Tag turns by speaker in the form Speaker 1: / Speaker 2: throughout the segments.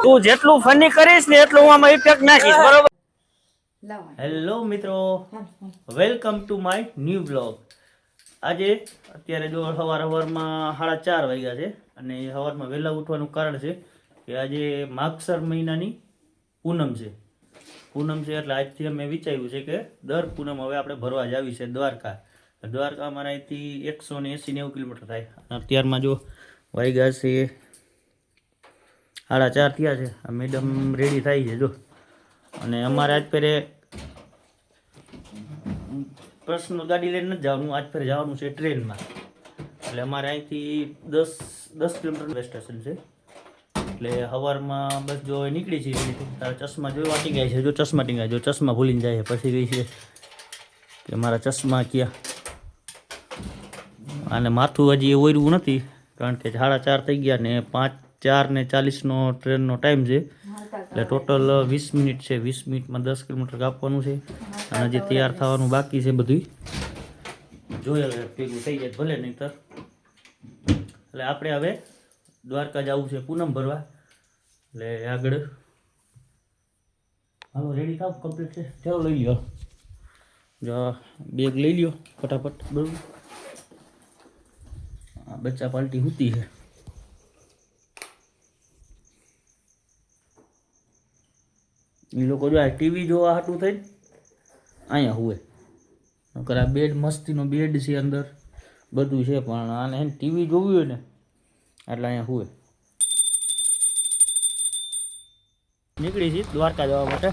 Speaker 1: તું જેટલું ફની કરીશ ને એટલું હું આમાં ઇફેક્ટ નાખીશ, બરોબર? હેલો મિત્રો, welcome to my new blog. આજે અત્યારે જો સવારમાં 4:30 વાગ્યા છે અને સવારમાં વહેલા ઉઠવાનું કારણ છે કે આજે માગસર મહિનાની પૂનમ છે. એટલે આજથી અમે વિચાર્યું છે કે દર પૂનમ હવે આપણે ભરવા જાવી છે દ્વારકા. અમારા અહીંથી 180-90 કિલોમીટર થાય. અત્યારમાં જો વાગ્યા છે 4:30 થયા છે. આ મેડમ રેડી થાય છે જો. અને અમારે આજ ફેરે પર્સનલ ગાડી લઈને નથી જવાનું, આજ ફેરે જવાનું છે ટ્રેનમાં. એટલે અમારે અહીંથી 10 કિલોમીટર સ્ટેશન છે. એટલે સવારમાં બસ જો નીકળી છે. તારા ચશ્મા જોવા ટીંગાય છે, જો ચશ્મા ટીંગાય, જો ચશ્મા ભૂલીને જાય પછી ગઈ છે કે મારા ચશ્મા ક્યાં. અને માથું હજી ઓર્યું નથી કારણ કે 4:30 થઈ ગયા ને 4:40 ટ્રેનનો ટાઈમ છે. એટલે ટોટલ 20 મિનિટ છે. 20 મિનિટમાં 10 કિલોમીટર કાપવાનું છે અને હજી તૈયાર થવાનું બાકી છે બધું. જોઈએ ભેગું થઈ જાય ભલે નહીં તો. એટલે આપણે હવે દ્વારકા જવું છે પૂનમ ભરવા. એટલે આગળ હાલો રેડી થાવ, કમ્પ્લીટ છે. ચાલો લઈ લ્યો, જો બેગ લઈ લ્યો ફટાફટ, બરાબર? બચ્ચા પાલટી હોતી છે. એ લોકો જો આ ટીવી જોવા હાટું થઈને અહીંયા હુએ. નકર આ બેડ મસ્તીનો બેડ છે, અંદર બધું છે, પણ આને ટીવી જોવું હોય ને એટલે અહીંયા હુએ. નીકળી છે દ્વારકા જવા માટે.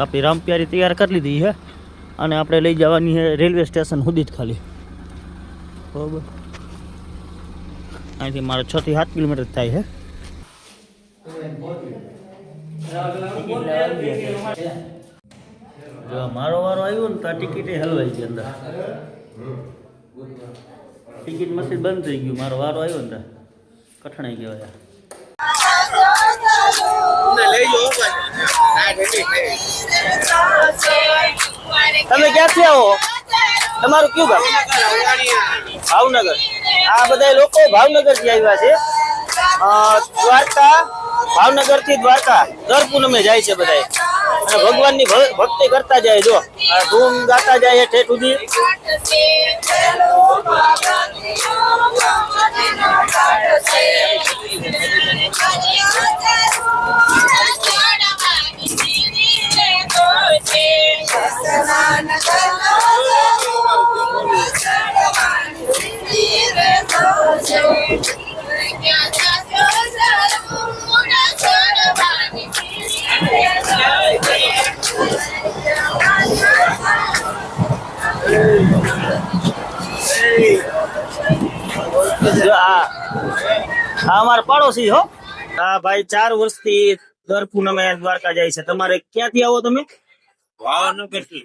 Speaker 1: આપણી રામપ્યારી તૈયાર કરી લીધી છે અને આપણે લઈ જવાની છે રેલવે સ્ટેશન સુધી જ ખાલી, બરાબર? અહીંથી મારે 6 થી 7 કિલોમીટર થાય છે. જો મારો વારો આવ્યો ને તો આ ટિકિટ હલવાઈ ગઈ અંદર. ટિકિટ મશીન બંધ થઈ ગયું. મારો વારો આવ્યો ને કઠણાઈ ગયો યાર. તમે ક્યાંથી આવો? તમારું કયું ગામ? ભાવનગર. આ બધા લોકો ભાવનગર થી આવ્યા છે. દ્વારકા, ભાવનગર થી દ્વારકા દર પૂનમે જાય છે બધા. અને ભગવાનની ભક્તિ કરતા જાય. જો ધૂમ ગાતા જાય ઠેઠ સુધી. અમારા પડોશી હો. હા ભાઈ, 4 વર્ષથી દર પૂનમે દ્વારકા જાય છે. તમારે ક્યાંથી આવો તમે? ભાવનગર થી.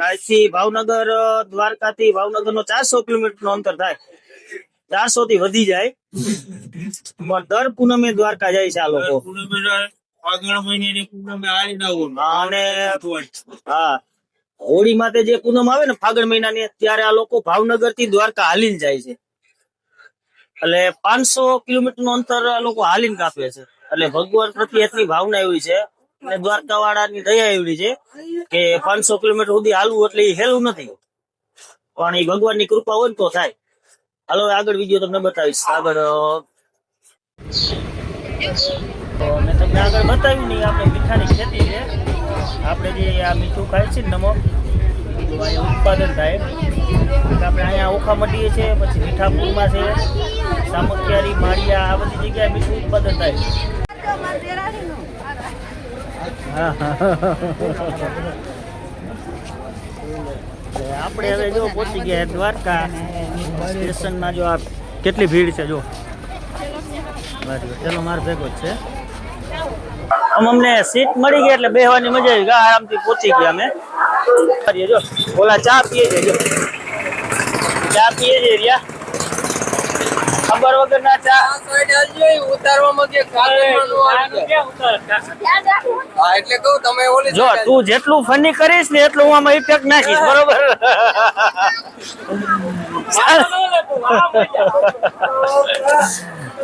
Speaker 1: અહીંથી ભાવનગર, દ્વારકા થી ભાવનગર નો 400 કિલોમીટર નું અંતર થાય. 400 થી વધી જાય. દર પૂનમે દ્વારકા જાય છે આ લોકો. અને હા, હોળી માટે જે પૂનમ આવે ને ફાગણ મહિનાની, ત્યારે આ લોકો ભાવનગર થી દ્વારકા હાલીને જાય છે. એટલે 500 કિલોમીટર નું અંતર આ લોકો હાલીને કાપે છે. એટલે ભગવાન પ્રત્યે એટલી ભાવના એવી છે અને દ્વારકા વાળાની દયા એવી છે કે 500 કિલોમીટર સુધી હાલવું એટલે એ હેલું નથી, પણ એ ભગવાનની કૃપા હોય તો થાય. હાલો આગળ વિડીયો તમને બતાવીશ. આગળ મેં તમને આગળ બતાવ્યું નહીં, આપણે મીઠાની ખેતી છે. આપણે જે આ મીઠું ખાય છે ને નમક, ઉત્પાદન થાય. આપણે અહીંયા ઓખા મટીએ છીએ, પછી મીઠાપુરમાં છે, સામખિયારી, માળિયા, આ બધી જગ્યાએ મીઠું ઉત્પાદન થાય. આપણે હવે જો પહોંચી ગયા દ્વારકા સ્ટેશનમાં. જો આ કેટલી ભીડ છે જો. ચલો માર ભેગો જ છે. અમને સીટ મળી ગઈ એટલે બેહવાની મજા આવી ગઈ. આરામથી પહોંચી ગયા અમે. જો ઓલા ચા પીએ છે, જો ચા પીએ છે રહ્યા. ખબર વગર ના ચા ઉતારવામાં એટલે કહું તમે જો તું જેટલું ફની કરીશ ને એટલું હું આમાં ઇફેક્ટ નાખીશ, બરોબર?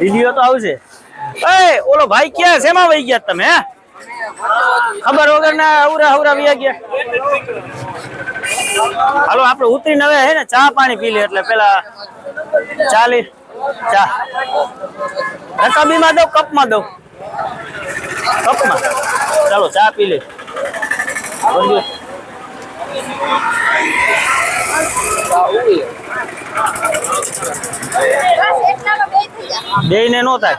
Speaker 1: વિડીયો તો આવશે. એ ઓલો ભાઈ ક્યાં શેમાં વહી ગયા તમે? હે ખબર વગર ના હવરા વહી ગયા. હાલો આપણે ઉતરીને હવે હે ને ચા પાણી પી લે. એટલે પેલા ચાલી ચા રકાબીમાં દઉં કપમાં દઉં? કપમાં. ચાલો ચા પી લે. બે ને નો થાય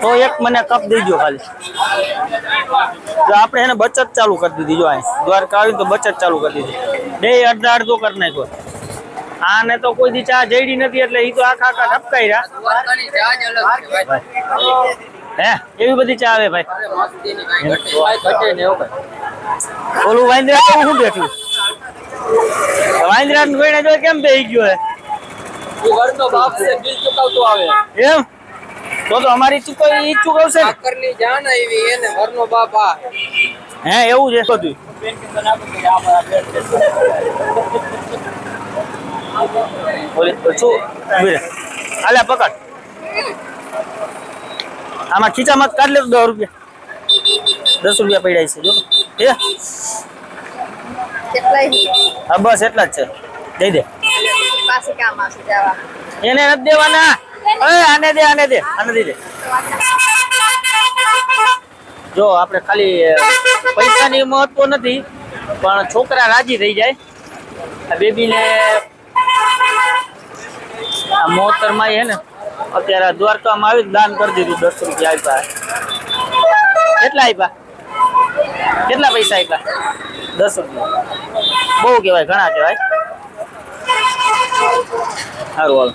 Speaker 1: તો એક મને કપ દેજો ખાલી. જો આપણે એને બચત ચાલુ કરી દીધી. જો અહીં દ્વારકા આવી તો બચત ચાલુ કરી દીધી. બે અડધો કરી નાખ્યો. આને તો કોઈ દી ચા જઈડી નથી એટલે ઈ તો આખા ઠપકાઈ રહ્યા. હે એવી બધી ચા આવે ભાઈ. ઓલું વાંદરા તો શું બેઠું? વાંદરા નું વેણે જો કેમ બેહી ગયો હે? એમ તો અમારી ચૂકવણી ઈ ચૂકવશે ને. હે એવું છે બધું. હાલે પકડ. આમાં ખીચામાં કાઢ લે. 10 રૂપિયા 10 રૂપિયા પડ્યા છે. જો હા બસ એટલા જ છે. દઈ દે. એને નથી દેવાના. આને દે આને દે આને દઈ દે. જો આપણે ખાલી પૈસાની મહત્વ નથી પણ છોકરા રાજી થઈ જાય. આ બેબીને આ મોહતરમાં હે ને અત્યારે દ્વારકામાં આવી દાન કરી દીધું. 10 રૂપિયા આપ્યા. કેટલા આપ્યા? કેટલા પૈસા આપ્યા? 10 રૂપિયા. બહુ કહેવાય, ઘણા કહેવાય. સારું હાલ.